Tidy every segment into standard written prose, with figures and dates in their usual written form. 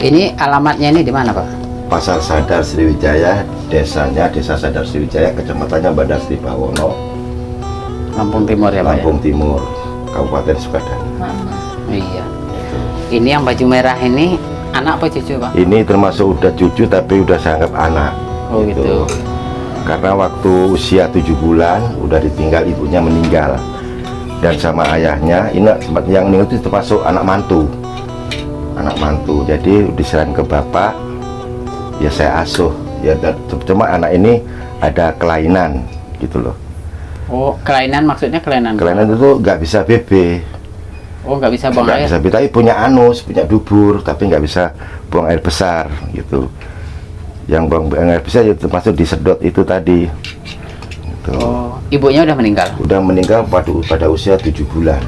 Ini alamatnya ini di mana, Pak? Pasar Sadar Sriwijaya, desanya Desa Sadar Sriwijaya, kecamatannya Bandar Sri Bawono, Lampung Timur ya, Pak? Lampung Timur, Kabupaten Sukadana. Iya. Ini yang baju merah ini anak apa cucu, Pak? Ini termasuk udah cucu tapi udah saya anggap anak. Oh gitu. Karena waktu usia 7 bulan udah ditinggal, ibunya meninggal. Dan sama ayahnya, ini tempat yang meninggal itu termasuk anak mantu. Anak mantu, jadi diserahin ke bapak, ya saya asuh. Ya, cuma anak ini ada kelainan gitu loh. Oh, kelainan maksudnya kelainan? Kelainan itu nggak bisa BB. Oh, nggak bisa buang Nggak air? bisa BB, tapi punya anus, punya dubur, tapi nggak bisa buang air besar gitu. Yang buang air besar itu termasuk disedot itu tadi. Gitu. Oh, ibunya udah meninggal? Udah meninggal pada usia 7 bulan.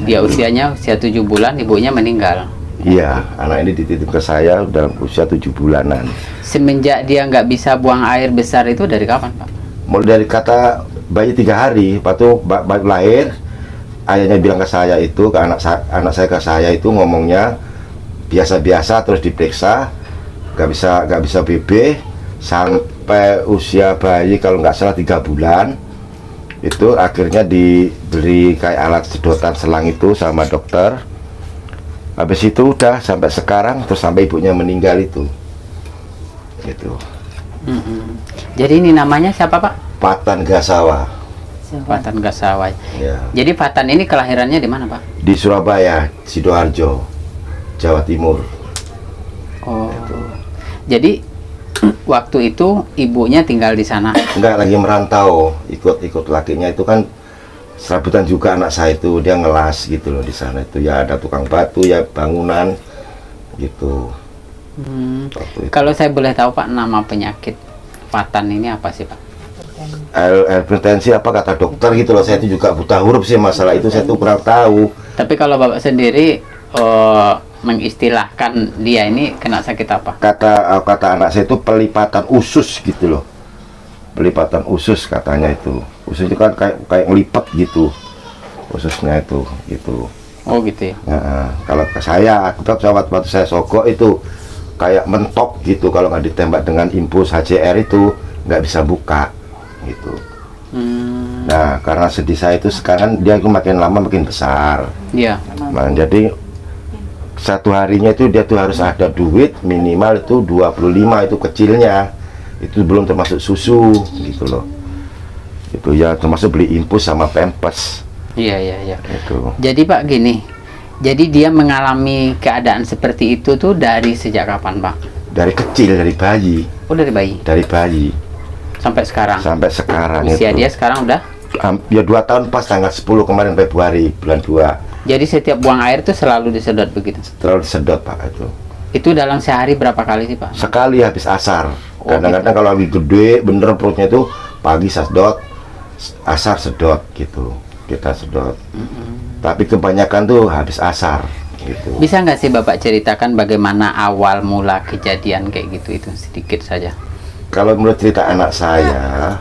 Dia usianya usia 7 bulan, ibunya meninggal. Iya, anak ini dititip ke saya dalam usia 7 bulanan. Semenjak dia nggak bisa buang air besar itu dari kapan, Pak? Mulai dari kata bayi 3 hari, waktu bayi lahir, ayahnya bilang ke saya itu, ke anak saya ke saya itu ngomongnya biasa-biasa, terus diperiksa, nggak bisa BB sampai usia bayi kalau nggak salah 3 bulan. Itu akhirnya diberi kayak alat sedotan selang itu sama dokter. Habis itu udah sampai sekarang, terus sampai ibunya meninggal itu gitu. Jadi ini namanya siapa, Pak? Patan Gasawa Fatan Gasawa. ya. Jadi Fatan ini kelahirannya di mana, Pak? Di Surabaya, Sidoarjo, Jawa Timur. Oh. Jadi waktu itu ibunya tinggal di sana. Enggak, lagi merantau, ikut lakinya itu kan serabutan juga anak saya itu, dia ngelas gitu loh di sana itu, ya ada tukang batu, ya bangunan gitu. Waktu itu. Kalau saya boleh tahu, Pak, nama penyakit Fatan ini apa sih, Pak? Hipertensi apa kata dokter gitu loh, saya itu juga buta huruf sih masalah itu, saya tuh kurang tahu. Tapi kalau Bapak sendiri mengistilahkan dia ini kena sakit apa? Kata anak saya itu pelipatan usus gitu loh, pelipatan usus katanya itu. Usus itu kan kayak ngelipat gitu ususnya itu gitu. Oh gitu ya. Nah, kalau ke saya, waktu saya sogok itu kayak mentok gitu, kalau nggak ditembak dengan impuls HCR itu nggak bisa buka gitu. Nah, karena sedih saya itu sekarang dia itu makin lama makin besar. Iya. Nah, jadi satu harinya itu dia tuh harus ada duit minimal itu 25, itu kecilnya. Itu belum termasuk susu gitu loh. Itu ya termasuk beli infus sama pampers. Iya. Itu. Jadi Pak gini, jadi dia mengalami keadaan seperti itu tuh dari sejak kapan, Pak? Dari kecil, dari bayi. Oh, dari bayi Dari bayi sampai sekarang. sampai sekarang Usia itu. dia sekarang udah? Ya 2 tahun pas tanggal 10 kemarin Februari bulan 2. Jadi setiap buang air tuh selalu disedot begitu? Terlalu sedot Pak itu. Itu dalam sehari berapa kali sih, Pak? Sekali habis asar. Oh, Kadang-kadang gitu. kalau lagi gede bener perutnya itu pagi sedot, asar sedot gitu. Kita sedot. Tapi kebanyakan tuh habis asar gitu. Bisa nggak sih Bapak ceritakan bagaimana awal mula kejadian kayak gitu itu sedikit saja? Kalau menurut cerita anak saya,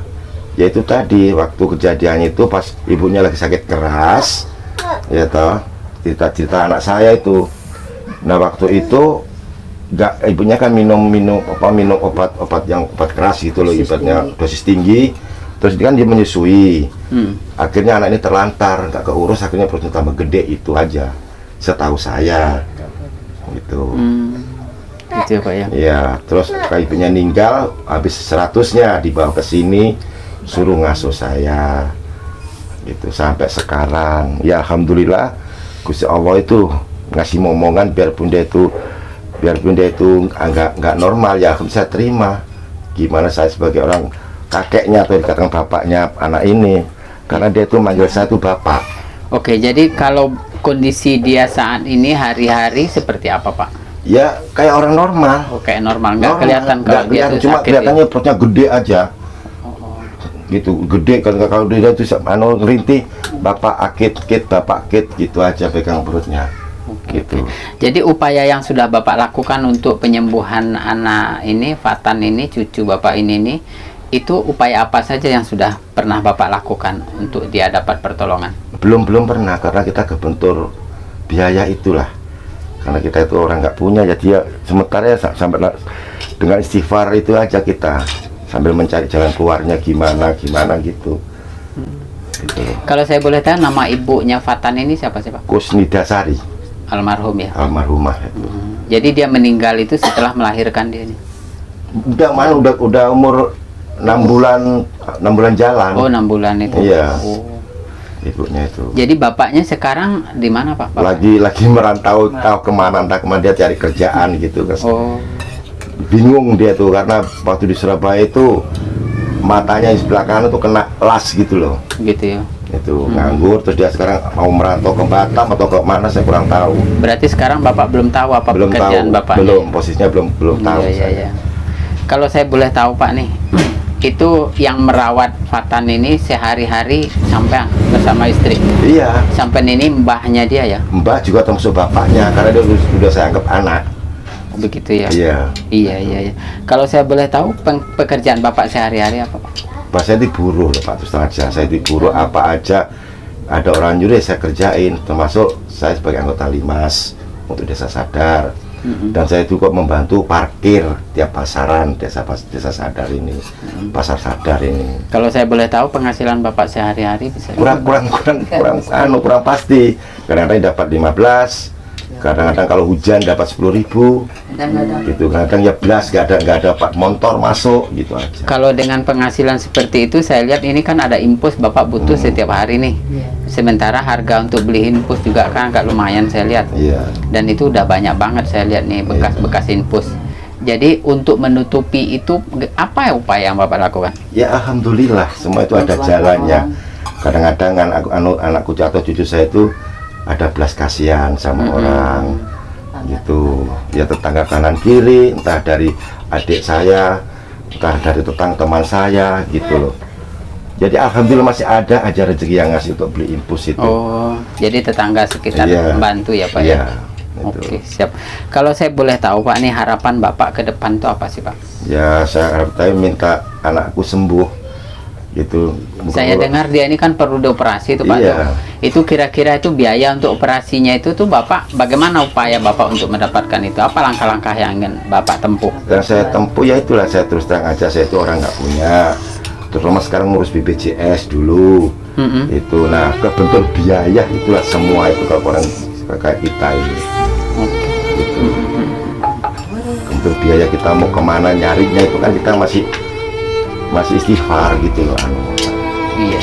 yaitu tadi waktu kejadian itu pas ibunya lagi sakit keras, ya toh, cerita anak saya itu. Nah waktu itu ibunya kan minum obat yang obat keras gitu loh, ibaratnya dosis tinggi. Terus kan dia menyusui. Akhirnya anak ini terlantar, nggak keurus, akhirnya perutnya tambah gede, itu aja. Setahu saya, gitu. Gitu ya, Pak ya. Ya, terus ibunya meninggal, habis 100-nya dibawa ke sini, suruh ngasuh saya, gitu sampai sekarang. Ya alhamdulillah, Gusti Allah itu ngasih momongan biarpun dia itu nggak normal, ya saya terima. Gimana saya sebagai orang kakeknya atau dikatakan bapaknya anak ini, karena dia itu manggil saya itu bapak. Oke, jadi kalau kondisi dia saat ini hari-hari seperti apa, Pak? Ya kayak orang normal. Oh, kayak normal, nggak kelihatan Nggak kalau dia kelihatan, tuh cuma sakit kelihatannya ya? perutnya gede aja. Gitu, gede kan, kalau dia itu ngerintih, bapak akit gitu aja pegang perutnya. Gitu. Jadi upaya yang sudah Bapak lakukan untuk penyembuhan anak ini, Fatan ini, cucu Bapak ini itu upaya apa saja yang sudah pernah Bapak lakukan untuk dia dapat pertolongan? Belum pernah, karena kita kebentur biaya itulah. karena kita itu orang nggak punya, jadi ya sementara ya sampai dengan istighfar itu aja kita sambil mencari jalan keluarnya gimana gitu. Gitu. Kalau saya boleh tahu, nama ibunya Fatan ini siapa sih Pak? Kusnidasari, Almarhum ya. almarhumah itu. Jadi dia meninggal itu setelah melahirkan dia ini. Udah umur 6 bulan jalan. Oh, 6 bulan itu. Iya. Oh. Ibunya itu. Jadi bapaknya sekarang di mana Pak? Lagi merantau, tahu kemana, entah kemana, dia cari kerjaan gitu kan. Oh. Bingung dia tuh karena waktu di Surabaya itu matanya di sebelah kanan tuh kena las gitu loh. Gitu ya. Itu nganggur, terus dia sekarang mau merantau ke Batam atau ke mana saya kurang tahu. Berarti sekarang Bapak belum tahu apa Belum pekerjaan tahu, Bapaknya? belum, posisinya belum tahu. Iya, iya, saya. iya. Kalau saya boleh tahu Pak nih, itu yang merawat Fatan ini sehari-hari sampai bersama istri. Iya, Sampai ini mbahnya dia ya? Mbah juga termasuk bapaknya karena dia sudah saya anggap anak. Begitu ya? Iya. Iya, iya, iya. Kalau saya boleh tahu pekerjaan Bapak sehari-hari apa Pak? Pak, saya di buruh Pak, terus terang aja saya di buruh, apa aja ada orang nyuruh saya kerjain, termasuk saya sebagai anggota Limas untuk Desa Sadar. Dan saya juga membantu parkir tiap pasaran desa Sadar ini, pasar Sadar ini. Kalau saya boleh tahu penghasilan Bapak sehari-hari bisa? Kurang pasti. Kadang-kadang dapat 15, kadang-kadang kalau hujan dapat 10.000, gitu. Kadang-kadang ya belas, nggak ada Pak, motor masuk gitu aja. Kalau dengan penghasilan seperti itu, saya lihat ini kan ada impus Bapak butuh setiap hari nih. Sementara harga untuk beli infus juga kan agak lumayan saya lihat. Iya. Dan itu udah banyak banget saya lihat nih bekas-bekas infus. Jadi untuk menutupi itu apa upaya yang Bapak lakukan? Ya alhamdulillah semua itu ada jalannya. Kadang-kadang anakku atau cucu saya itu ada belas kasihan sama orang gitu. Ya tetangga kanan kiri, entah dari adik saya, entah dari teman saya gitu loh. Jadi alhamdulillah masih ada aja rezeki yang ngasih untuk beli infus itu. Oh, jadi tetangga sekitar Iya. membantu ya Pak Iya, ya? itu. Oke, siap. Kalau saya boleh tahu Pak, nih harapan Bapak ke depan itu apa sih Pak? Ya saya harap saya minta anakku sembuh gitu. Saya dengar dia ini kan perlu dioperasi itu Pak. Iya. Itu kira-kira itu biaya untuk operasinya itu tuh Bapak, bagaimana upaya Bapak untuk mendapatkan itu? Apa langkah-langkah yang ingin Bapak tempuh? Dan saya tempuh ya itulah, saya terus terang aja saya itu orang nggak punya, terutama sekarang ngurus BPJS dulu. Itu nah kebentur biaya itulah semua itu kalau orang kayak kita ini. Gitu. Kebentur biaya kita mau kemana nyarinya itu kan kita masih istighfar gitu loh. Iya.